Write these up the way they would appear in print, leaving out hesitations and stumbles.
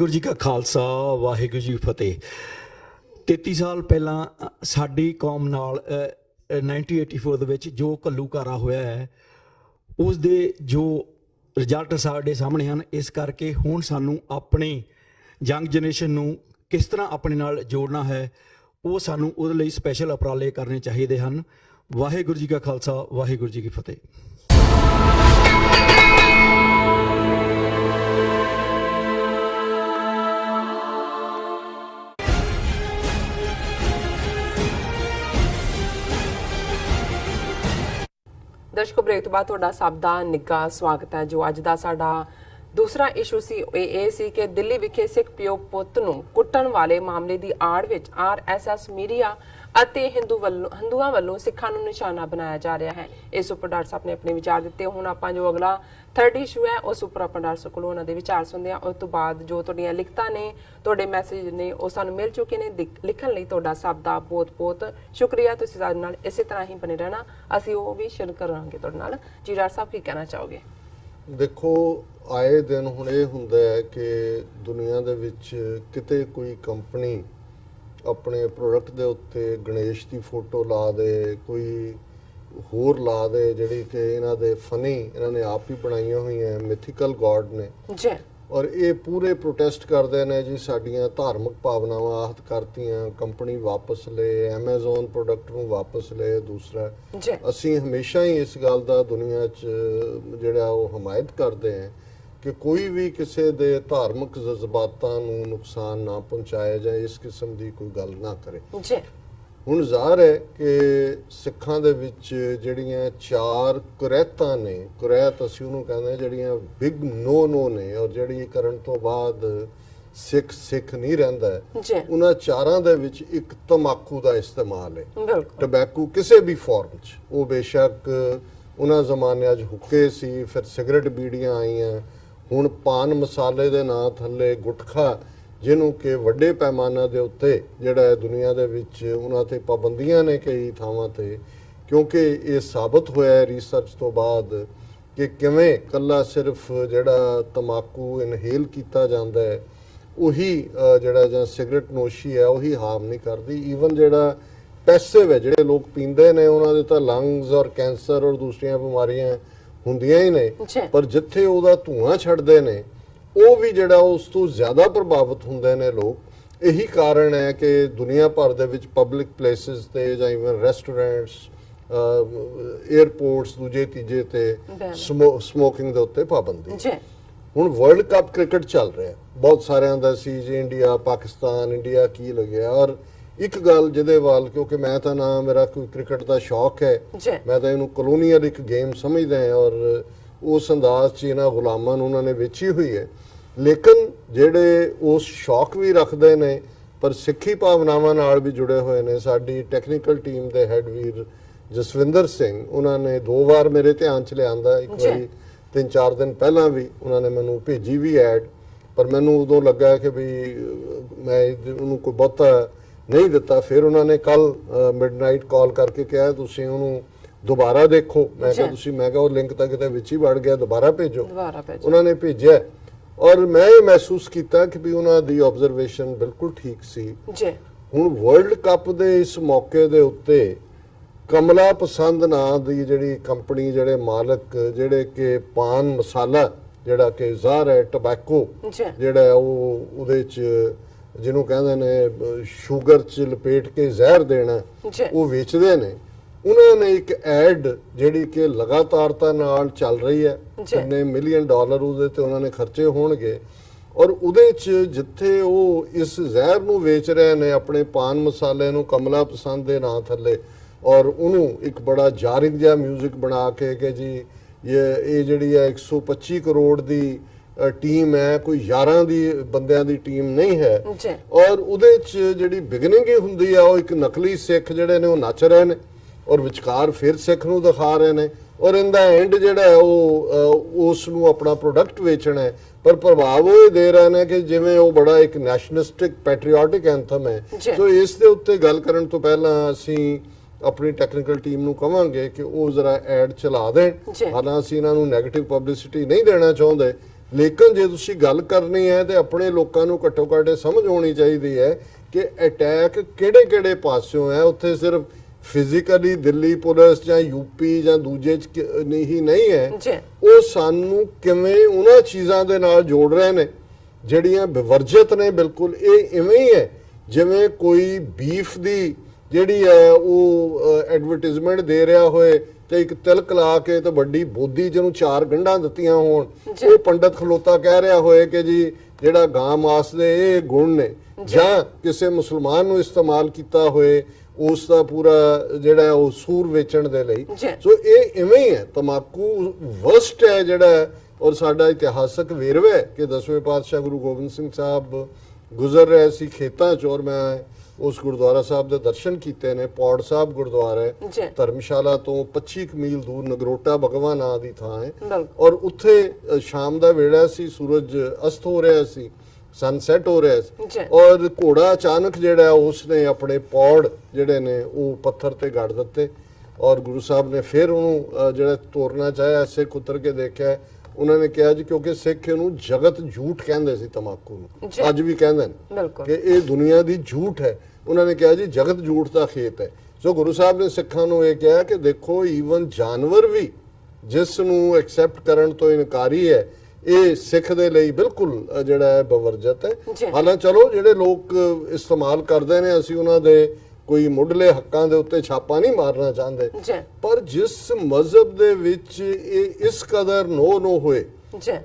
ਵਾਹਿਗੁਰੂ ਜੀ ਕਾ ਖਾਲਸਾ ਵਾਹਿਗੁਰੂ ਜੀ ਕੀ ਫਤਿਹ। 33 ਸਾਲ ਪਹਿਲਾਂ ਸਾਡੀ ਕੌਮ ਨਾਲ 1984 ਦੇ ਵਿੱਚ ਜੋ ਘੱਲੂਘਾਰਾ ਹੋਇਆ ਹੈ ਉਸ ਦੇ ਜੋ ਰਿਜ਼ਲਟ ਸਾਡੇ ਸਾਹਮਣੇ ਹਨ। ਇਸ ਕਰਕੇ ਹੁਣ ਸਾਨੂੰ ਆਪਣੀ ਯੰਗ ਜਨਰੇਸ਼ਨ ਨੂੰ ਕਿਸ ਤਰ੍ਹਾਂ ਆਪਣੇ ਨਾਲ ਜੋੜਨਾ ਹੈ, ਉਹ ਸਾਨੂੰ ਉਹਦੇ ਲਈ ਸਪੈਸ਼ਲ ਉਪਰਾਲੇ ਕਰਨੇ ਚਾਹੀਦੇ ਹਨ। ਵਾਹਿਗੁਰੂ ਜੀ ਕਾ ਖਾਲਸਾ ਵਾਹਿਗੁਰੂ ਜੀ ਕੀ ਫਤਿਹ। ਦਰਸ਼ਕੋ, ਬ੍ਰੇਕ ਤੋਂ ਬਾਅਦ ਤੁਹਾਡਾ ਸਭ ਦਾ ਨਿੱਘਾ ਸਵਾਗਤ ਹੈ। ਜੋ ਅੱਜ ਦਾ ਸਾਡਾ ਦੂਸਰਾ ਇਸ਼ੂ ਸੀ ਇਹ ਸੀ ਕਿ ਦਿੱਲੀ ਵਿਖੇ ਸਿੱਖ ਪਿਓ ਪੁੱਤ ਨੂੰ ਕੁੱਟਣ ਵਾਲੇ ਮਾਮਲੇ ਦੀ ਆੜ ਵਿੱਚ RSS ਮੀਡੀਆ ਅਤੇ ਹਿੰਦੂਆਂ ਵੱਲੋਂ ਸਿੱਖਾਂ ਨੂੰ ਨਿਸ਼ਾਨਾ ਬਣਾਇਆ ਜਾ ਰਿਹਾ ਹੈ। ਇਸ ਉੱਪਰ ਡਾਕਟਰ ਸਾਹਿਬ ਨੇ ਆਪਣੇ ਵਿਚਾਰ ਦਿੱਤੇ। ਹੁਣ ਆਪਾਂ ਜੋ ਅਗਲਾ ਥਰਡ ਇਸ਼ੂ ਹੈ ਉਸ ਉੱਪਰ ਆਪਾਂ ਡਾਕਟਰ ਸਾਹਿਬ ਕੋਲੋਂ ਉਹਨਾਂ ਦੇ ਵਿਚਾਰ ਸੁਣਦੇ ਹਾਂ। ਉਸ ਤੋਂ ਬਾਅਦ ਜੋ ਤੁਹਾਡੀਆਂ ਲਿਖਤਾਂ ਨੇ, ਤੁਹਾਡੇ ਮੈਸੇਜ ਨੇ, ਉਹ ਸਾਨੂੰ ਮਿਲ ਚੁੱਕੇ ਨੇ। ਲਿਖਣ ਲਈ ਤੁਹਾਡਾ ਸਭ ਦਾ ਬਹੁਤ-ਬਹੁਤ ਸ਼ੁਕਰੀਆ। ਤੁਸੀਂ ਸਾਡੇ ਨਾਲ ਇਸੇ ਤਰ੍ਹਾਂ ਹੀ ਬਣੇ ਰਹਿਣਾ, ਅਸੀਂ ਉਹ ਵੀ ਸ਼ੇਅਰ ਕਰਾਂਗੇ ਤੁਹਾਡੇ ਨਾਲ। ਜੀ ਡਾਕਟਰ ਸਾਹਿਬ, ਕੀ ਕਹਿਣਾ ਚਾਹੋਗੇ? ਦੇਖੋ, ਆਏ ਦਿਨ ਹੁਣ ਇਹ ਹੁੰਦਾ ਹੈ ਕਿ ਦੁਨੀਆ ਦੇ ਵਿੱਚ ਕਿਤੇ ਕੋਈ ਕੰਪਨੀ ਆਪਣੇ ਪ੍ਰੋਡਕਟ ਦੇ ਉੱਤੇ ਗਣੇਸ਼ ਦੀ ਫੋਟੋ ਲਾ ਦੇ, ਕੋਈ ਹੋਰ ਲਾ ਦੇ, ਜਿਹੜੀ ਕਿ ਇਹਨਾਂ ਦੇ ਫਨੀ ਇਹਨਾਂ ਨੇ ਆਪ ਹੀ ਬਣਾਈਆਂ ਹੋਈਆਂ ਮਿਥੀਕਲ ਗੋਡ ਨੇ ਜੀ, ਔਰ ਇਹ ਪੂਰੇ ਪ੍ਰੋਟੈਸਟ ਕਰਦੇ ਨੇ ਜੀ ਸਾਡੀਆਂ ਧਾਰਮਿਕ ਭਾਵਨਾਵਾਂ ਆਹਤ ਕਰਤੀਆਂ, ਕੰਪਨੀ ਵਾਪਸ ਲਏ, ਐਮਾਜ਼ੋਨ ਪ੍ਰੋਡਕਟ ਨੂੰ ਵਾਪਸ ਲਏ। ਦੂਸਰਾ, ਅਸੀਂ ਹਮੇਸ਼ਾ ਹੀ ਇਸ ਗੱਲ ਦਾ ਦੁਨੀਆ 'ਚ ਜਿਹੜਾ ਉਹ ਹਮਾਇਤ ਕਰਦੇ ਹਾਂ ਕਿ ਕੋਈ ਵੀ ਕਿਸੇ ਦੇ ਧਾਰਮਿਕ ਜਜ਼ਬਾਤਾਂ ਨੂੰ ਨੁਕਸਾਨ ਨਾ ਪਹੁੰਚਾਇਆ ਜਾਏ, ਇਸ ਕਿਸਮ ਦੀ ਕੋਈ ਗੱਲ ਨਾ ਕਰੇ ਜੀ। ਹੁਣ ਜ਼ਾਹਰ ਹੈ ਕਿ ਸਿੱਖਾਂ ਦੇ ਵਿੱਚ ਜਿਹੜੀਆਂ 4 ਕੁਰੈਤਾਂ ਨੇ, ਕੁਰੈਤ ਅਸੀਂ ਉਹਨੂੰ ਕਹਿੰਦੇ, ਜਿਹੜੀਆਂ ਬਿਗ ਨੋ ਨੇ, ਔਰ ਜਿਹੜੀ ਕਰਨ ਤੋਂ ਬਾਅਦ ਸਿੱਖ ਨਹੀਂ ਰਹਿੰਦਾ, ਉਹਨਾਂ 4 ਦੇ ਵਿੱਚ ਇੱਕ ਤੰਬਾਕੂ ਦਾ ਇਸਤੇਮਾਲ ਹੈ। ਟਬੈਕੂ ਕਿਸੇ ਵੀ ਫਾਰਮ 'ਚ, ਉਹ ਬੇਸ਼ੱਕ ਉਹਨਾਂ ਜ਼ਮਾਨਿਆਂ 'ਚ ਹੁੱਕੇ ਸੀ, ਫਿਰ ਸਿਗਰਟ ਬੀੜੀਆਂ ਆਈਆਂ, ਹੁਣ ਪਾਨ ਮਸਾਲੇ ਦੇ ਨਾਂ ਥੱਲੇ ਗੁਟਖਾ, ਜਿਹਨੂੰ ਕਿ ਵੱਡੇ ਪੈਮਾਨੇ ਦੇ ਉੱਤੇ ਜਿਹੜਾ ਹੈ ਦੁਨੀਆ ਦੇ ਵਿੱਚ ਉਹਨਾਂ 'ਤੇ ਪਾਬੰਦੀਆਂ ਨੇ ਕਈ ਥਾਵਾਂ 'ਤੇ, ਕਿਉਂਕਿ ਇਹ ਸਾਬਤ ਹੋਇਆ ਹੈ ਰਿਸਰਚ ਤੋਂ ਬਾਅਦ ਕਿ ਕਿਵੇਂ ਇਕੱਲਾ ਸਿਰਫ ਜਿਹੜਾ ਤੰਬਾਕੂ ਇਨਹੇਲ ਕੀਤਾ ਜਾਂਦਾ ਹੈ ਉਹੀ ਜਿਹੜਾ ਜਾਂ ਸਿਗਰਟ ਨੋਸ਼ੀ ਹੈ ਉਹੀ ਹਾਰਮ ਨਹੀਂ ਕਰਦੀ। ਈਵਨ ਜਿਹੜਾ ਪੈਸਿਵ ਹੈ, ਜਿਹੜੇ ਲੋਕ ਪੀਂਦੇ ਨੇ, ਉਹਨਾਂ ਦੇ ਤਾਂ ਲੰਗਸ ਔਰ ਕੈਂਸਰ ਔਰ ਦੂਸਰੀਆਂ ਬਿਮਾਰੀਆਂ ਹੁੰਦੀਆਂ ਹੀ ਨੇ, ਪਰ ਜਿੱਥੇ ਉਹਦਾ ਧੂਆਂ ਛੱਡਦੇ ਨੇ ਉਹ ਵੀ ਜਿਹੜਾ ਉਸ ਤੋਂ ਜ਼ਿਆਦਾ ਪ੍ਰਭਾਵਿਤ ਹੁੰਦੇ ਨੇ ਲੋਕ। ਇਹੀ ਕਾਰਨ ਹੈ ਕਿ ਦੁਨੀਆ ਭਰ ਦੇ ਵਿੱਚ ਪਬਲਿਕ ਪਲੇਸਿਸ ਤੇ ਜਾਂ ਇਵਨ ਰੈਸਟੋਰੈਂਟਸ, ਏਅਰਪੋਰਟਸ, ਦੂਜੇ ਤੀਜੇ ਤੇ ਸਮੋਕਿੰਗ ਦੇ ਉੱਤੇ ਪਾਬੰਦੀ। ਹੁਣ ਵਰਲਡ ਕੱਪ ਕ੍ਰਿਕਟ ਚੱਲ ਰਿਹਾ, ਬਹੁਤ ਸਾਰਿਆਂ ਦਾ ਸੀ ਜੀ ਇੰਡੀਆ ਪਾਕਿਸਤਾਨ, ਇੰਡੀਆ ਕੀ ਲੱਗਿਆ। ਔਰ ਇੱਕ ਗੱਲ ਜਿਹਦੇ ਵੱਲ, ਕਿਉਂਕਿ ਮੈਂ ਤਾਂ ਨਾ ਮੇਰਾ ਕੋਈ ਕ੍ਰਿਕਟ ਦਾ ਸ਼ੌਕ ਹੈ, ਮੈਂ ਤਾਂ ਇਹਨੂੰ ਕਲੋਨੀਅਲ ਇੱਕ ਗੇਮ ਸਮਝਦਾ ਹਾਂ, ਔਰ ਉਸ ਅੰਦਾਜ਼ 'ਚ ਇਹਨਾਂ ਗੁਲਾਮਾਂ ਨੂੰ ਉਹਨਾਂ ਨੇ ਵੇਚੀ ਹੋਈ ਹੈ। ਲੇਕਿਨ ਜਿਹੜੇ ਉਸ ਸ਼ੌਕ ਵੀ ਰੱਖਦੇ ਨੇ ਪਰ ਸਿੱਖੀ ਭਾਵਨਾਵਾਂ ਨਾਲ ਵੀ ਜੁੜੇ ਹੋਏ ਨੇ, ਸਾਡੀ ਟੈਕਨੀਕਲ ਟੀਮ ਦੇ ਹੈਡ ਵੀਰ ਜਸਵਿੰਦਰ ਸਿੰਘ, ਉਹਨਾਂ ਨੇ 2 ਵਾਰ ਮੇਰੇ ਧਿਆਨ 'ਚ ਲਿਆਂਦਾ। ਇੱਕ ਵਾਰੀ 3-4 ਦਿਨ ਪਹਿਲਾਂ ਵੀ ਉਹਨਾਂ ਨੇ ਮੈਨੂੰ ਭੇਜੀ ਵੀ ਐਡ, ਪਰ ਮੈਨੂੰ ਉਦੋਂ ਲੱਗਾ ਕਿ ਵੀ ਮੈਂ ਉਹਨੂੰ ਕੋਈ ਬਹੁਤਾ ਨਹੀਂ ਦਿੱਤਾ। ਫਿਰ ਉਹਨਾਂ ਨੇ ਕੱਲ ਮਿਡਨਾਈਟ ਕਾਲ ਕਰਕੇ ਕਿਹਾ ਤੁਸੀਂ ਉਹਨੂੰ ਦੁਬਾਰਾ ਦੇਖੋ। ਮੈਂ ਕਿਹਾ ਉਹ ਲਿੰਕ ਤਾਂ ਕਿਤੇ ਵਿੱਚ ਹੀ ਵੜ ਗਿਆ, ਦੁਬਾਰਾ ਭੇਜੋ। ਉਹਨਾਂ ਨੇ ਭੇਜਿਆ ਔਰ ਮੈਂ ਇਹ ਮਹਿਸੂਸ ਕੀਤਾ ਕਿ ਵੀ ਉਹਨਾਂ ਦੀ ਆਬਜ਼ਰਵੇਸ਼ਨ ਬਿਲਕੁਲ ਠੀਕ ਸੀ। ਹੁਣ ਵਰਲਡ ਕੱਪ ਦੇ ਇਸ ਮੌਕੇ ਦੇ ਉੱਤੇ ਕਮਲਾ ਪਸੰਦ ਨਾਂ ਦੀ ਜਿਹੜੀ ਕੰਪਨੀ, ਜਿਹੜੇ ਮਾਲਕ, ਜਿਹੜੇ ਕਿ ਪਾਨ ਮਸਾਲਾ ਜਿਹੜਾ ਕਿ ਜ਼ਾਹਰ ਹੈ ਟਬੈਕੋ ਜਿਹੜਾ ਉਹ ਉਹਦੇ 'ਚ ਜਿਹਨੂੰ ਕਹਿੰਦੇ ਨੇ ਸ਼ੂਗਰ 'ਚ ਲਪੇਟ ਕੇ ਜ਼ਹਿਰ ਦੇਣਾ, ਉਹ ਵੇਚਦੇ ਨੇ। ਉਹਨਾਂ ਨੇ ਇੱਕ ਐਡ ਜਿਹੜੀ ਕਿ ਲਗਾਤਾਰਤਾ ਨਾਲ ਚੱਲ ਰਹੀ ਹੈ, ਕਿੰਨੇ $1 ਮਿਲੀਅਨ ਉਹਦੇ ਤੇ ਉਹਨਾਂ ਨੇ ਖਰਚੇ ਹੋਣਗੇ, ਔਰ ਉਹਦੇ 'ਚ ਜਿੱਥੇ ਉਹ ਇਸ ਜ਼ਹਿਰ ਨੂੰ ਵੇਚ ਰਹੇ ਨੇ, ਆਪਣੇ ਪਾਨ ਮਸਾਲੇ ਨੂੰ ਕਮਲਾ ਪਸੰਦ ਦੇ ਨਾਂ ਥੱਲੇ, ਔਰ ਉਹਨੂੰ ਇੱਕ ਬੜਾ ਜਾਰਿਕ ਜਿਹਾ ਮਿਊਜ਼ਿਕ ਬਣਾ ਕੇ ਕਿ ਜੀ ਇਹ ਜਿਹੜੀ ਹੈ 125 ਕਰੋੜ ਦੀ ਟੀਮ ਹੈ, ਕੋਈ 11 ਦੀ ਬੰਦਿਆਂ ਦੀ ਟੀਮ ਨਹੀਂ ਹੈ। ਔਰ ਉਹਦੇ 'ਚ ਜਿਹੜੀ ਬਿਗਨਿੰਗ ਹੀ ਹੁੰਦੀ ਆ, ਉਹ ਇੱਕ ਨਕਲੀ ਸਿੱਖ ਜਿਹੜੇ ਨੇ ਉਹ ਨੱਚ ਰਹੇ ਨੇ, ਔਰ ਵਿਚਕਾਰ ਫਿਰ ਸਿੱਖ ਨੂੰ ਦਿਖਾ ਰਹੇ ਨੇ, ਔਰ ਇਹਦਾ ਐਂਡ ਜਿਹੜਾ ਹੈ ਉਹ ਉਸ ਨੂੰ ਆਪਣਾ ਪ੍ਰੋਡਕਟ ਵੇਚਣਾ ਹੈ। ਪਰ ਪ੍ਰਭਾਵ ਉਹ ਦੇ ਰਹੇ ਨੇ ਕਿ ਜਿਵੇਂ ਉਹ ਬੜਾ ਇੱਕ ਨੈਸ਼ਨਲਿਸਟਿਕ ਪੈਟਰੀਓਟਿਕ ਐਂਥਮ ਹੈ। ਸੋ ਇਸ ਦੇ ਉੱਤੇ ਗੱਲ ਕਰਨ ਤੋਂ ਪਹਿਲਾਂ ਅਸੀਂ ਆਪਣੀ ਟੈਕਨੀਕਲ ਟੀਮ ਨੂੰ ਕਵਾਂਗੇ ਕਿ ਉਹ ਜ਼ਰਾ ਐਡ ਚਲਾ ਦੇਣ। ਹਾਲਾਂਕਿ ਅਸੀਂ ਇਹਨਾਂ ਨੂੰ ਨੈਗੇਟਿਵ ਪਬਲਿਸਿਟੀ ਨਹੀਂ ਦੇਣਾ ਚਾਹੁੰਦੇ, ਲੇਕਿਨ ਜੇ ਤੁਸੀਂ ਗੱਲ ਕਰਨੀ ਹੈ ਤੇ ਆਪਣੇ ਲੋਕਾਂ ਨੂੰ ਘੱਟੋ ਘੱਟ ਇਹ ਸਮਝ ਹੋਣੀ ਚਾਹੀਦੀ ਹੈ ਕਿ ਅਟੈਕ ਕਿਹੜੇ ਪਾਸਿਓਂ ਹੈ। ਉੱਥੇ ਸਿਰਫ ਫਿਜ਼ੀਕਲੀ ਦਿੱਲੀ ਪੁਲਿਸ ਜਾਂ ਯੂਪੀ ਜਾਂ ਦੂਜੇ ਚ ਨਹੀਂ ਹੈ, ਉਹ ਸਾਨੂੰ ਕਿਵੇਂ ਉਹਨਾਂ ਚੀਜ਼ਾਂ ਦੇ ਨਾਲ ਜੋੜ ਰਹੇ ਨੇ ਜਿਹੜੀਆਂ ਵਿਵਰਜਿਤ ਨੇ। ਬਿਲਕੁਲ ਇਹ ਇਵੇਂ ਹੀ ਹੈ ਜਿਵੇਂ ਕੋਈ ਬੀਫ ਦੀ ਜਿਹੜੀ ਹੈ ਉਹ ਐਡਵਰਟਾਈਜ਼ਮੈਂਟ ਦੇ ਰਿਹਾ ਹੋਏ ਤੇ ਇੱਕ ਤਿਲਕ ਲਾ ਕੇ ਤੇ ਵੱਡੀ ਬੋਦੀ ਜਿਹਨੂੰ 4 ਗੰਢਾਂ ਦਿੱਤੀਆਂ ਹੋਣ, ਉਹ ਪੰਡਤ ਖਲੋਤਾ ਕਹਿ ਰਿਹਾ ਹੋਏ ਕਿ ਜੀ ਜਿਹੜਾ ਗਾਂ ਮਾਸ ਦੇ ਇਹ ਗੁਣ ਨੇ, ਜਾਂ ਕਿਸੇ ਮੁਸਲਮਾਨ ਨੂੰ ਇਸਤੇਮਾਲ ਕੀਤਾ ਹੋਏ ਉਸ ਦਾ ਪੂਰਾ ਜਿਹੜਾ ਉਹ ਸੂਰ ਵੇਚਣ ਦੇ ਲਈ। ਸੋ ਇਹ ਇਵੇਂ ਹੀ ਹੈ, ਤਮਾਕੂ ਵਰਸਟ ਹੈ ਜਿਹੜਾ। ਔਰ ਸਾਡਾ ਇਤਿਹਾਸਕ ਵੇਰਵਾ ਹੈ ਕਿ 10ਵੇਂ ਪਾਤਸ਼ਾਹ ਗੁਰੂ ਗੋਬਿੰਦ ਸਿੰਘ ਸਾਹਿਬ ਗੁਜ਼ਰ ਰਹੇ ਸੀ ਖੇਤਾਂ 'ਚ, ਔਰ ਮੈਂ ਉਸ ਗੁਰਦੁਆਰਾ ਸਾਹਿਬ ਦੇ ਦਰਸ਼ਨ ਕੀਤੇ ਨੇ। ਪੌੜ ਸਾਹਿਬ ਗੁਰਦੁਆਰਾ ਹੈ, ਧਰਮਸ਼ਾਲਾ ਤੋਂ 25 ਮੀਲ ਦੂਰ ਨਗਰੋਟਾ ਭਗਵਾ ਨਾਂ ਦੀ ਥਾਂ ਹੈ, ਔਰ ਉੱਥੇ ਸ਼ਾਮ ਦਾ ਵੇੜਾ ਸੀ, ਸੂਰਜ ਅਸਤ ਹੋ ਰਿਹਾ ਸੀ, ਸਨਸੈਟ ਹੋ ਰਿਹਾ ਸੀ, ਔਰ ਘੋੜਾ ਅਚਾਨਕ ਜਿਹੜਾ ਉਸਨੇ ਆਪਣੇ ਪੌੜ ਜਿਹੜੇ ਨੇ ਉਹ ਪੱਥਰ ਤੇ ਗੱਡ ਦਿੱਤੇ, ਔਰ ਗੁਰੂ ਸਾਹਿਬ ਨੇ ਫਿਰ ਉਹਨੂੰ ਜਿਹੜਾ ਤੋੜਨਾ ਚਾਹਿਆ, ਸਿੱਖ ਉਤਰ ਕੇ ਦੇਖਿਆ। ਉਹਨਾਂ ਨੇ ਕਿਹਾ ਜੀ ਕਿਉਂਕਿ ਸਿੱਖ ਇਹਨੂੰ ਜਗਤ ਝੂਠ ਕਹਿੰਦੇ ਸੀ ਤਮਾਕੂ ਨੂੰ, ਅੱਜ ਵੀ ਕਹਿੰਦੇ ਨੇ ਕਿ ਇਹ ਦੁਨੀਆ ਦੀ ਝੂਠ ਹੈ। ਉਹਨਾਂ ਨੇ ਕਿਹਾ ਜੀ ਜਗਤ ਝੂਠ ਦਾ ਖੇਤ ਹੈ। ਸੋ ਗੁਰੂ ਸਾਹਿਬ ਨੇ ਸਿੱਖਾਂ ਨੂੰ ਇਹ ਕਿਹਾ ਕਿ ਦੇਖੋ ਈਵਨ ਜਾਨਵਰ ਵੀ ਜਿਸ ਨੂੰ ਐਕਸੈਪਟ ਕਰਨ ਤੋਂ ਇਨਕਾਰੀ ਹੈ, ਇਹ ਸਿੱਖ ਦੇ ਲਈ ਬਿਲਕੁਲ ਜਿਹੜਾ ਹੈ ਬਵਰਜਤ ਹੈ। ਹਾਲਾਂਕਿ ਚਲੋ ਜਿਹੜੇ ਲੋਕ ਇਸਤੇਮਾਲ ਕਰਦੇ ਨੇ, ਅਸੀਂ ਉਹਨਾਂ ਦੇ ਕੋਈ ਮੁੱਢਲੇ ਹੱਕਾਂ ਦੇ ਉੱਤੇ ਛਾਪਾ ਨਹੀਂ ਮਾਰਨਾ ਚਾਹੁੰਦੇ, ਪਰ ਜਿਸ ਮਜ਼ਹਬ ਦੇ ਵਿੱਚ ਇਹ ਇਸ ਕਦਰ ਨੋ ਹੋਏ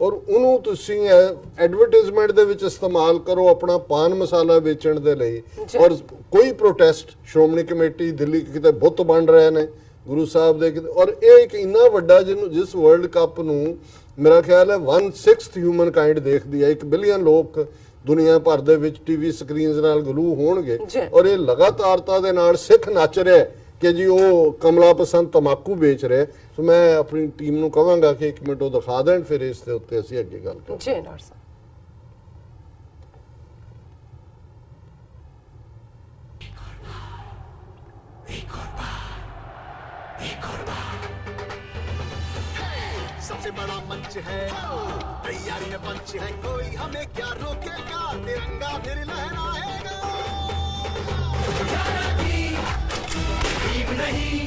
ਔਰ ਉਹਨੂੰ ਤੁਸੀਂ ਐਡਵਰਟਾਈਜ਼ਮੈਂਟ ਦੇ ਵਿੱਚ ਇਸਤੇਮਾਲ ਕਰੋ ਆਪਣਾ ਪਾਨ ਮਸਾਲਾ ਵੇਚਣ ਦੇ ਲਈ, ਔਰ ਕੋਈ ਪ੍ਰੋਟੈਸਟ ਸ਼੍ਰੋਮਣੀ ਕਮੇਟੀ ਦਿੱਲੀ ਕਿਤੇ ਬੁੱਤ ਬਣ ਰਹੇ ਨੇ ਗੁਰੂ ਸਾਹਿਬ ਦੇ, ਔਰ ਇਹ ਇੱਕ ਇੰਨਾ ਵੱਡਾ ਜਿਸ ਵਰਲਡ ਕੱਪ ਨੂੰ ਮੇਰਾ ਖਿਆਲ ਹੈ 1/6 ਹਿਊਮਨ ਕਾਈਂਡ ਦੇਖਦੀ ਹੈ, 1 ਬਿਲੀਅਨ ਲੋਕ ਦੁਨੀਆ ਭਰ ਦੇ ਵਿੱਚ ਟੀਵੀ ਸਕਰੀਨਸ ਨਾਲ ਗਲੂ ਹੋਣਗੇ, ਔਰ ਇਹ ਲਗਾਤਾਰਤਾ ਦੇ ਨਾਲ ਸਿੱਖ ਨੱਚ ਰਿਹਾ ਕਿ ਜੀ ਉਹ ਕਮਲਾ ਪਸੰਦ ਤਮਾਕੂ ਵੇਚ ਰਿਹਾ। ਸੋ ਮੈਂ ਆਪਣੀ ਟੀਮ ਨੂੰ ਕਹਾਂਗਾ ਕਿ 1 ਮਿੰਟ ਉਹ ਦਿਖਾ ਦੇਣ, ਫਿਰ ਇਸ ਦੇ ਉੱਤੇ ਅਸੀਂ ਅੱਗੇ ਗੱਲ ਕਰਾਂਗੇ। ਜੀ ਡਾਕਟਰ ਸਾਹਿਬ। सबसे बड़ा मंच है, तैयारी में पंच है, कोई हमें क्या रोकेगा, तिरंगा फिर लहराएगा। टीम नहीं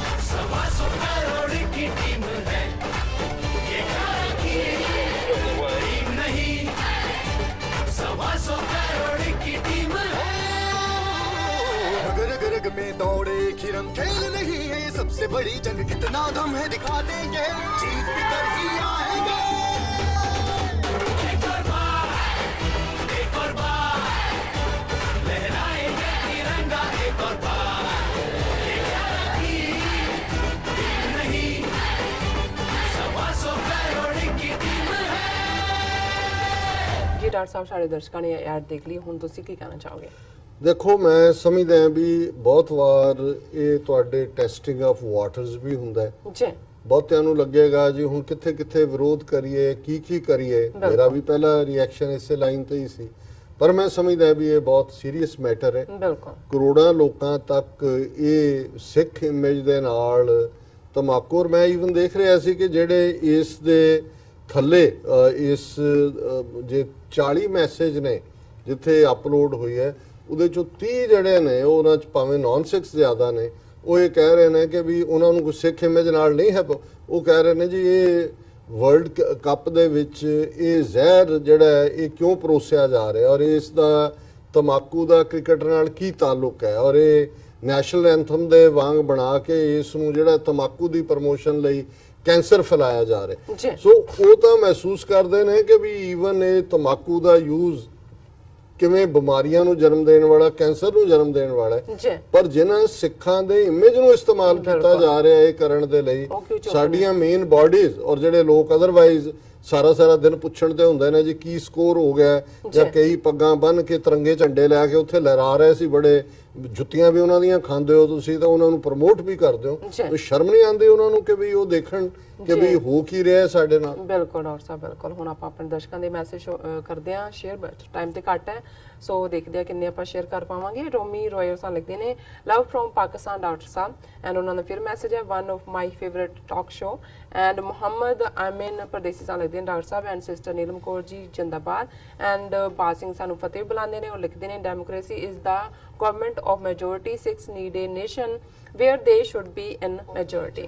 125 करोड़ की टीम है ये, टीम नहीं 125 करोड़ की टीम है। रग रग में दौड़े खिरम, खेल नहीं है ये सबसे बड़ी जंग, कितना दम है दिखा देंगे, जीत कर ही आएंगे। एक और बार लहराएंगे तिरंगा, एक और बार। टीम नहीं 125 करोड़ की टीम है। ਜੀ ਡਾਕਟਰ ਸਾਹਿਬ, ਸਾਡੇ ਦਰਸ਼ਕਾਂ ਨੇ ਐਡ ਦੇਖ ਲਈ, ਹੁਣ ਤੁਸੀਂ ਕੀ ਕਹਿਣਾ ਚਾਹੋਗੇ? ਦੇਖੋ ਮੈਂ ਸਮਝਦਾ ਵੀ ਬਹੁਤ ਵਾਰ ਇਹ ਤੁਹਾਡੇ ਟੈਸਟਿੰਗ ਆਫ ਵਾਟਰਸ ਵੀ ਹੁੰਦਾ ਹੈ ਜੀ। ਬਹੁਤਿਆਂ ਨੂੰ ਲੱਗੇਗਾ ਜੀ ਹੁਣ ਕਿੱਥੇ ਕਿੱਥੇ ਵਿਰੋਧ ਕਰੀਏ, ਕੀ ਕਰੀਏ। ਮੇਰਾ ਵੀ ਪਹਿਲਾ ਰਿਐਕਸ਼ਨ ਇਸੇ ਲਾਈਨ ਤੇ ਹੀ ਸੀ, ਪਰ ਮੈਂ ਸਮਝਦਾ ਵੀ ਇਹ ਬਹੁਤ ਸੀਰੀਅਸ ਮੈਟਰ ਹੈ। ਕਰੋੜਾਂ ਲੋਕਾਂ ਤੱਕ ਇਹ ਸਿੱਖ ਇਮੇਜ ਦੇ ਨਾਲ ਤਮਾਕੂ, ਔਰ ਮੈਂ ਈਵਨ ਦੇਖ ਰਿਹਾ ਸੀ ਕਿ ਜਿਹੜੇ ਇਸ ਦੇ ਥੱਲੇ ਇਸ ਜੇ 40 ਮੈਸੇਜ ਨੇ ਜਿੱਥੇ ਅਪਲੋਡ ਹੋਈ ਹੈ, ਉਹਦੇ ਚੋਂ 30 ਜਿਹੜੇ ਨੇ ਉਹਨਾਂ 'ਚ ਭਾਵੇਂ ਨੌਨ ਸਿੱਖਸ ਜ਼ਿਆਦਾ ਨੇ, ਉਹ ਇਹ ਕਹਿ ਰਹੇ ਨੇ ਕਿ ਵੀ ਉਹਨਾਂ ਨੂੰ ਕੋਈ ਸਿੱਖ ਇਮੇਜ ਨਾਲ ਨਹੀਂ ਹੈ। ਉਹ ਕਹਿ ਰਹੇ ਨੇ ਜੀ ਇਹ ਵਰਲਡ ਕੱਪ ਦੇ ਵਿੱਚ ਇਹ ਜ਼ਹਿਰ ਜਿਹੜਾ ਹੈ ਇਹ ਕਿਉਂ ਪਰੋਸਿਆ ਜਾ ਰਿਹਾ, ਔਰ ਇਸ ਦਾ ਤਮਾਕੂ ਦਾ ਕ੍ਰਿਕਟ ਨਾਲ ਕੀ ਤਾਲੁਕ ਹੈ, ਔਰ ਇਹ ਨੈਸ਼ਨਲ ਐਂਥਮ ਦੇ ਵਾਂਗ ਬਣਾ ਕੇ ਇਸ ਨੂੰ ਜਿਹੜਾ ਤਮਾਕੂ ਦੀ ਪ੍ਰਮੋਸ਼ਨ ਲਈ ਕੈਂਸਰ ਫੈਲਾਇਆ ਜਾ ਰਿਹਾ। ਸੋ ਉਹ ਤਾਂ ਮਹਿਸੂਸ ਕਰਦੇ ਨੇ ਕਿ ਵੀ ਈਵਨ ਇਹ ਤਮਾਕੂ ਦਾ ਯੂਜ਼ ਕਿਵੇਂ ਬਿਮਾਰੀਆਂ ਨੂੰ ਜਨਮ ਦੇਣ ਵਾਲਾ, ਕੈਂਸਰ ਨੂੰ ਜਨਮ ਦੇਣ ਵਾਲਾ ਹੈ, ਪਰ ਜਿਨ੍ਹਾਂ ਸਿੱਖਾਂ ਦੇ ਇਮੇਜ ਨੂੰ ਇਸਤੇਮਾਲ ਕੀਤਾ ਜਾ ਰਿਹਾ ਇਹ ਕਰਨ ਦੇ ਲਈ, ਸਾਡੀਆਂ ਮੇਨ ਬਾਡੀਜ਼ ਔਰ ਜਿਹੜੇ ਲੋਕ ਅਦਰਵਾਈਜ਼ ਸਾਰਾ ਦਿਨ ਪੁੱਛਣ ਤੇ ਹੁੰਦੇ ਨੇ ਜੀ ਕੀ ਸਕੋਰ ਹੋ ਗਿਆ, ਜਾਂ ਕਈ ਪੱਗਾਂ ਬੰਨ ਕੇ ਤਿਰੰਗੇ ਝੰਡੇ ਲੈ ਕੇ ਉੱਥੇ ਲਹਿਰਾ ਰਹੇ ਸੀ, ਬੜੇ ਜੁੱਤੀਆਂ ਵੀ ਉਹਨਾਂ ਦੀਆਂ ਖਾਂਦੇ ਹੋ ਤੁਸੀਂ, ਤਾਂ ਉਹਨਾਂ ਨੂੰ ਪ੍ਰਮੋਟ ਵੀ ਕਰਦੇ ਹੋ। ਸ਼ਰਮ ਨਹੀਂ ਆਉਂਦੀ ਉਹਨਾਂ ਨੂੰ ਕਿ ਵੀ ਉਹ ਦੇਖਣ ਕਿ ਵੀ ਹੋ ਕੀ ਰਿਹਾ ਸਾਡੇ ਨਾਲ। ਬਿਲਕੁਲ ਡਾਕਟਰ ਸਾਹਿਬ, ਬਿਲਕੁਲ। ਹੁਣ ਆਪਾਂ ਆਪਣੇ ਦਰਸ਼ਕਾਂ ਦੇ ਮੈਸੇਜ ਕਰਦੇ ਹਾਂ ਸ਼ੇਅਰ, ਬਟ ਟਾਈਮ ਤੇ ਘੱਟ ਹੈ, ਸੋ ਦੇਖਦੇ ਆ ਕਿੰਨੇ ਆਪਾਂ ਸ਼ੇਅਰ ਕਰ ਪਾਵਾਂਗੇ। ਰੋਮੀ ਰੋਇਲ ਸਾਹਿਬ ਲਿਖਦੇ ਨੇ ਲਵ ਫਰੋਮ ਪਾਕਿਸਤਾਨ ਡਾਕਟਰ ਸਾਹਿਬ, ਐਂਡ ਉਹਨਾਂ ਦਾ ਫਿਰ ਮੈਸੇਜ ਹੈ one of my favourite talk show and Muhammad Amin Pardesi ਸਾਨੂੰ ਲਿਖਦੇ ਨੇ ਡਾਕਟਰ ਸਾਹਿਬ ਐਂਡ ਸਿਸਟਰ ਨੀਲਮ ਕੌਰ ਜੀ ਜਿੰਦਾਬਾਦ ਐਂਡ ਬਾਜ ਸਿੰਘ ਸਾਨੂੰ ਫਤਿਹ ਬੁਲਾਉਂਦੇ ਨੇ। ਉਹ ਲਿਖਦੇ ਨੇ democracy is the government of majority, Sikhs need a nation where they should be in majority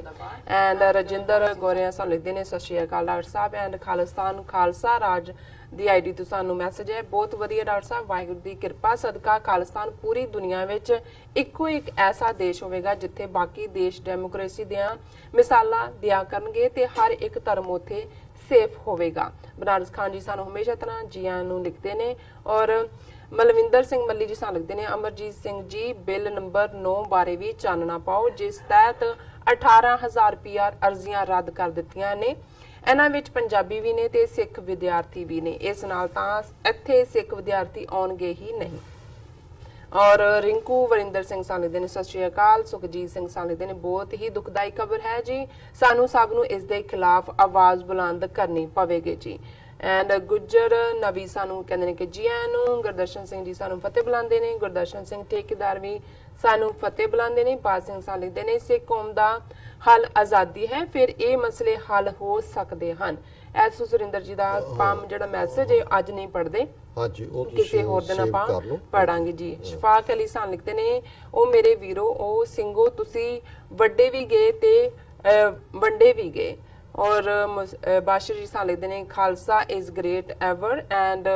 and Rajinder Goriya ਸਾਨੂੰ ਲਿਖਦੇ ਨੇ ਸਤਿ ਸ਼੍ਰੀ ਅਕਾਲ ਡਾਕਟਰ ਸਾਹਿਬ ਐਂਡ ਖਾਲਿਸਤਾਨ ਖਾਲਸਾ ਰਾਜ ਦੀ ਆਈਡੀ ਤੋਂ ਸਾਨੂੰ ਮੈਸੇਜ ਹੈ। ਬਹੁਤ ਵਧੀਆ ਡਾਕਟਰ ਸਾਹਿਬ, ਵਾਹਿਗੁਰੂ ਦੀ ਕਿਰਪਾ ਸਦਕਾ ਖਾਲਿਸਤਾਨ ਪੂਰੀ ਦੁਨੀਆ ਵਿੱਚ ਇੱਕੋ ਇੱਕ ਐਸਾ ਦੇਸ਼ ਹੋਵੇਗਾ ਜਿੱਥੇ ਬਾਕੀ ਦੇਸ਼ ਡੈਮੋਕ੍ਰੇਸੀ ਦੀਆਂ ਮਿਸਾਲਾਂ ਦਿਆ ਕਰਨਗੇ ਤੇ ਹਰ ਇੱਕ ਧਰਮ ਉੱਥੇ ਸੇਫ ਹੋਵੇਗਾ। ਬਨਾਰਸ ਖਾਨ ਜੀ ਸਾਨੂੰ ਹਮੇਸ਼ਾ ਤਰ੍ਹਾਂ ਜੀਆਂ ਨੂੰ ਲਿਖਦੇ ਨੇ ਔਰ ਮਲਵਿੰਦਰ ਸਿੰਘ ਮੱਲੀ ਜੀ ਸਾਨੂੰ ਲਿਖਦੇ ਨੇ ਅਮਰਜੀਤ ਸਿੰਘ ਜੀ ਬਿੱਲ ਨੰਬਰ 9 ਬਾਰੇ ਵੀ ਚਾਨਣਾ ਪਾਓ ਜਿਸ ਤਹਿਤ 18,000 PR ਅਰਜ਼ੀਆਂ ਰੱਦ ਕਰ ਦਿੱਤੀਆਂ ਨੇ। ਇਹਨਾਂ ਵਿੱਚ ਪੰਜਾਬੀ ਵੀ ਨੇ ਤੇ ਸਿੱਖ ਵਿਦਿਆਰਥੀ ਵੀ ਨੇ। ਇਸ ਨਾਲ ਤਾਂ ਇੱਥੇ ਸਿੱਖ ਵਿਦਿਆਰਥੀ ਆਉਣਗੇ ਹੀ ਨਹੀਂ। ਔਰ ਰਿੰਕੂ ਵਰਿੰਦਰ ਸਿੰਘ ਸਾਨੂੰ ਲਿਖਦੇ ਨੇ ਸਤਿ ਸ਼੍ਰੀ ਅਕਾਲ। ਸੁਖਜੀਤ ਸਿੰਘ ਸਾਨੂੰ ਲਿਖਦੇ ਨੇ ਬਹੁਤ ਹੀ ਦੁਖਦਾਈ ਖਬਰ ਹੈ ਜੀ, ਸਾਨੂੰ ਸਭ ਨੂੰ ਇਸ ਦੇ ਖਿਲਾਫ ਆਵਾਜ਼ ਬੁਲੰਦ ਕਰਨੀ ਪਵੇਗੀ ਜੀ। ਐਂਡ ਗੁੱਜਰ ਨਵੀ ਸਾਨੂੰ ਕਹਿੰਦੇ ਨੇ ਕਿ ਜੀ ਆਇਆਂ ਨੂੰ। ਗੁਰਦਰਸ਼ਨ ਸਿੰਘ ਜੀ ਸਾਨੂੰ ਫਤਿਹ ਬੁਲਾਉਂਦੇ ਨੇ। ਗੁਰਦਰਸ਼ਨ ਸਿੰਘ ਠੇਕੇਦਾਰ ਵੀ ਸਾਨੂੰ ਫਤਿਹ ਬੁਲਾਉਂਦੇ ਨੇ। ਬਾਜ ਸਿੰਘ ਸਾਨੂੰ ਲਿਖਦੇ ਨੇ ਸਿੱਖ ਕੌਮ ਦਾ ਹੱਲ ਆਜ਼ਾਦੀ ਹੈ, ਫਿਰ ਇਹ ਮਸਲੇ ਹੱਲ ਹੋ ਸਕਦੇ ਹਨ। ਐਸ ਸੁਰਿੰਦਰ ਜੀ ਦਾ ਪਾਮ ਜਿਹੜਾ ਮੈਸੇਜ ਹੈ ਅੱਜ ਨਹੀਂ ਪੜਦੇ, ਹਾਂਜੀ ਉਹ ਕਿਸੇ ਹੋਰ ਦਿਨ ਆਪਾਂ ਪੜਾਂਗੇ ਜੀ। ਸ਼ਫਾਕ ਅਲੀ ਸਾਨੂੰ ਲਿਖਦੇ ਨੇ ਉਹ ਮੇਰੇ ਵੀਰੋ ਉਹ ਸਿੰਘੋ ਤੁਸੀਂ ਵੱਡੇ ਵੀ ਗਏ ਤੇ ਵੰਡੇ ਵੀ ਗਏ। ਔਰ ਬਾਸ਼ਰ ਜੀ ਸਾਨੂੰ ਲਿਖਦੇ ਨੇ Khalsa is great ever and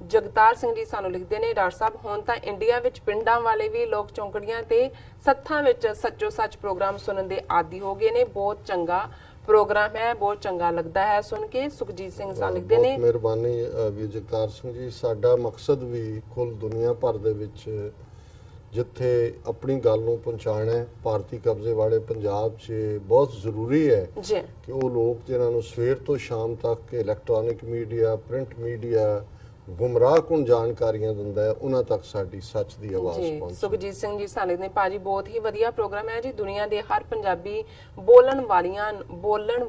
Jagtar Singh ji ਸਾਨੂੰ ਲਿਖਦੇ ਨੇ ਡਾਕਟਰ ਸਾਹਿਬ ਹੁਣ ਤਾਂ ਇੰਡੀਆ ਵਿੱਚ ਪਿੰਡਾਂ ਵਾਲੇ ਵੀ ਲੋਕ ਚੌਂਕੜੀਆਂ ਤੇ ਸੱਥਾਂ ਵਿੱਚ ਸੱਚੋ ਸੱਚ ਪ੍ਰੋਗਰਾਮ ਸੁਣਨ ਦੇ ਆਦੀ ਹੋ ਗਏ ਨੇ। ਬਹੁਤ ਚੰਗਾ ਪ੍ਰੋਗਰਾਮ ਹੈ, ਬਹੁਤ ਚੰਗਾ ਲੱਗਦਾ ਹੈ ਸੁਣ ਕੇ। ਸੁਖਜੀਤ ਸਿੰਘ ਸਾਨੂੰ ਲਿਖਦੇ ਨੇ ਮਿਹਰਬਾਨੀ ਵੀ ਜਗਤਾਰ ਸਿੰਘ ਜੀ। ਸਾਡਾ ਮਕਸਦ ਵੀ ਕੁੱਲ ਦੁਨੀਆ ਭਰ ਦੇ ਵਿੱਚ ਜਿੱਥੇ ਆਪਣੀ ਗੱਲ ਨੂੰ ਪਹੁੰਚਾਉਣਾ ਹੈ, ਭਾਰਤੀ ਕਬਜ਼ੇ ਵਾਲੇ ਪੰਜਾਬ 'ਚ ਬਹੁਤ ਜ਼ਰੂਰੀ ਹੈ ਜੀ ਕਿ ਉਹ ਲੋਕ ਜਿਨ੍ਹਾਂ ਨੂੰ ਸਵੇਰ ਤੋਂ ਸ਼ਾਮ ਤੱਕ ਇਲੈਕਟ੍ਰੋਨਿਕ ਮੀਡੀਆ, ਪ੍ਰਿੰਟ ਮੀਡੀਆ ਗੁੰਮਰਾਹਕੁਨ ਜਾਣਕਾਰੀਆਂ ਦਿੰਦਾ ਹੈ, ਉਹਨਾਂ ਤੱਕ ਸਾਡੀ ਸੱਚ ਦੀ ਆਵਾਜ਼ ਪਹੁੰਚੇ। ਸੁਖਜੀਤ ਸਿੰਘ ਜੀ ਸਾਨੂੰ ਨੇ ਭਾਜੀ ਬਹੁਤ ਹੀ ਵਧੀਆ ਪ੍ਰੋਗਰਾਮ ਹੈ ਜੀ। ਦੁਨੀਆ ਦੇ ਹਰ ਪੰਜਾਬੀ ਬੋਲਣ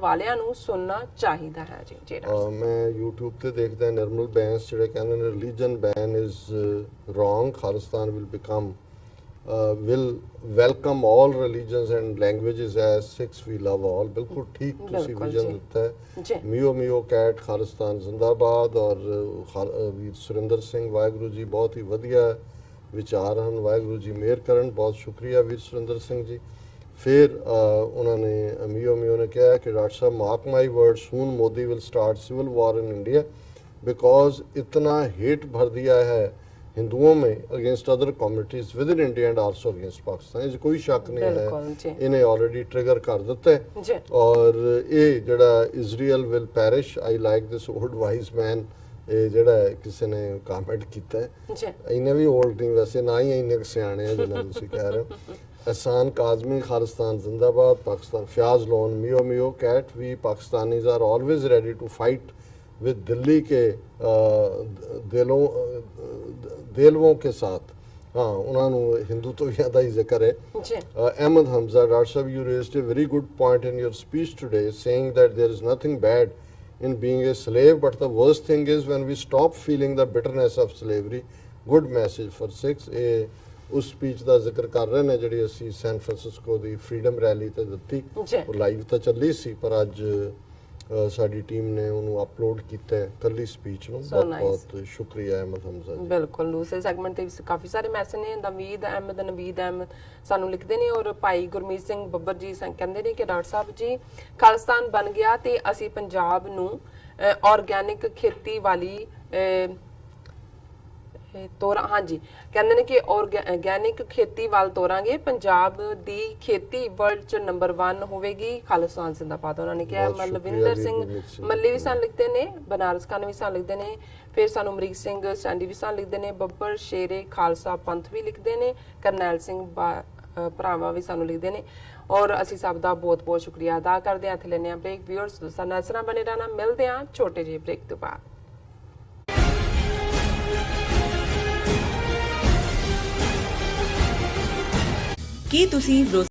ਵਾਲਿਆਂ ਨੂੰ ਸੁਣਨਾ ਚਾਹੀਦਾ ਹੈ ਜੀ। ਮੈਂ YouTube ਤੇ ਦੇਖਦਾ ਨਿਰਮਲ ਬੈਂਸ ਜਿਹੜੇ ਕਹਿੰਦੇ ਨੇ religion ban is wrong, Khalistan will welcome all religions and languages as Sikhs we love all। ਬਿਲਕੁਲ ਠੀਕ ਤੁਸੀਂ ਵਿਜ਼ਨ ਦਿੱਤਾ ਹੈ। ਮਿਓ ਕੈਟ ਖਾਲਿਸਤਾਨ ਜ਼ਿੰਦਾਬਾਦ। ਔਰ ਵੀਰ ਸੁਰਿੰਦਰ ਸਿੰਘ ਵਾਹਿਗੁਰੂ ਜੀ ਬਹੁਤ ਹੀ ਵਧੀਆ ਵਿਚਾਰ ਹਨ, ਵਾਹਿਗੁਰੂ ਜੀ ਮਿਹਰ ਕਰਨ। ਬਹੁਤ ਸ਼ੁਕਰੀਆ ਵੀਰ ਸੁਰਿੰਦਰ ਸਿੰਘ ਜੀ। ਫਿਰ ਉਹਨਾਂ ਨੇ ਮਿਓ ਨੇ ਕਿਹਾ ਕਿ doctor Sahib mark my word soon Modi will start civil war in India because इतना हेट भर दिया है हिंदुओं में against other communities with in India and also against Pakistan. इसमें कोई शक नहीं है, इन्हें ऑलरेडी ट्रिगर कर दिता है। और ये जड़ा Israel will perish, I like this old wise man, ये जड़ा किसी ने कमेंट किया है। इन्हें भी ओल्ड नहीं वैसे ना ही इन्ने सियाने हैं जिन्हें तुम कह रहे हो। एहसान काजमी खालिस्तान जिंदाबाद। पाकिस्तान फ्याज लोन मियो कैट we Pakistanis are always ready to fight with Delhi के देलवों के साथ। हाँ उन्होंने हिंदू तो ज़्यादा ही जिक्र है। अहमद हमजा डॉक्टर साहब you raised a very good point in your speech today saying that there is nothing bad in being a slave but the worst thing is when we stop feeling the bitterness of slavery। good message for Sikhs। उस speech का जिक्र कर रहे हैं जी असी San Francisco की freedom rally तो the live तो चली सी पर अज ਸਾਡੀ ਟੀਮ ਨੇ ਉਹਨੂੰ ਅਪਲੋਡ ਕੀਤਾ ਹੈ ਕੱਲੀ ਸਪੀਚ ਨੂੰ। ਬਹੁਤ ਸ਼ੁਕਰੀਆ ਅਹਿਮਦ ਹਮਜ਼ਾ ਜੀ। ਬਿਲਕੁਲ ਦੂਸਰੇ ਸੈਗਮੈਂਟ ਤੇ ਕਾਫੀ ਸਾਰੇ ਮੈਸੇਜ ਨੇ। ਨਵੀਦ ਅਹਿਮਦ ਸਾਨੂੰ ਲਿਖਦੇ ਨੇ ਔਰ ਭਾਈ ਗੁਰਮੀਤ ਸਿੰਘ ਬੱਬਰ ਜੀ ਕਹਿੰਦੇ ਨੇ ਕਿ ਡਾਕਟਰ ਸਾਹਿਬ ਜੀ ਖਾਲਿਸਤਾਨ ਬਣ ਗਿਆ ਤੇ ਅਸੀਂ ਪੰਜਾਬ ਨੂੰ ਆਰਗੈਨਿਕ ਖੇਤੀ ਵਾਲੀ ਹਾਂਜੀ ਕਹਿੰਦੇ ਨੇ ਕਿ ਆਰਗੈਨਿਕ ਖੇਤੀ ਵੱਲ ਤੋਰਾਂਗੇ, ਪੰਜਾਬ ਦੀ ਖੇਤੀ ਵਰਲਡ ਚ ਨੰਬਰ 1 ਹੋਵੇਗੀ। ਖਾਲਿਸਤਾਨ ਜ਼ਿੰਦਾਬਾਦ ਉਹਨਾਂ ਨੇ ਕਿਹਾ। ਮਲਵਿੰਦਰ ਸਿੰਘ ਮੱਲੀ ਵੀ ਸਾਨੂੰ ਲਿਖਦੇ ਨੇ। ਬਨਾਰਸ ਖਾਨ ਵੀ ਸਾਨੂੰ ਲਿਖਦੇ ਨੇ। ਫਿਰ ਸਾਨੂੰ ਅਮਰੀਕ ਸਿੰਘ ਸੈਂਡੀ ਵੀ ਸਾਨੂੰ ਲਿਖਦੇ ਨੇ। ਬੱਬਰ ਸ਼ੇਰੇ ਖਾਲਸਾ ਪੰਥ ਵੀ ਲਿਖਦੇ ਨੇ। ਕਰਨੈਲ ਸਿੰਘ ਭਰਾਵਾ ਵੀ ਸਾਨੂੰ ਲਿਖਦੇ ਨੇ। ਔਰ ਅਸੀਂ ਸਭ ਦਾ ਬਹੁਤ ਬਹੁਤ ਸ਼ੁਕਰੀਆ ਅਦਾ ਕਰਦੇ ਹਾਂ। ਇੱਥੇ ਲੈਂਦੇ ਹਾਂ ਬ੍ਰੇਕ। ਵਿਊਅਰਸ ਦੋਸਤਾਂ ਨਾਲ ਇਸ ਤਰ੍ਹਾਂ ਬਣੇ ਰਹਿਣਾ। ਮਿਲਦੇ ਹਾਂ ਛੋਟੇ ਜਿਹੇ ਬ੍ਰੇਕ ਤੋਂ ਬਾਅਦ। ਕੀ ਤੁਸੀਂ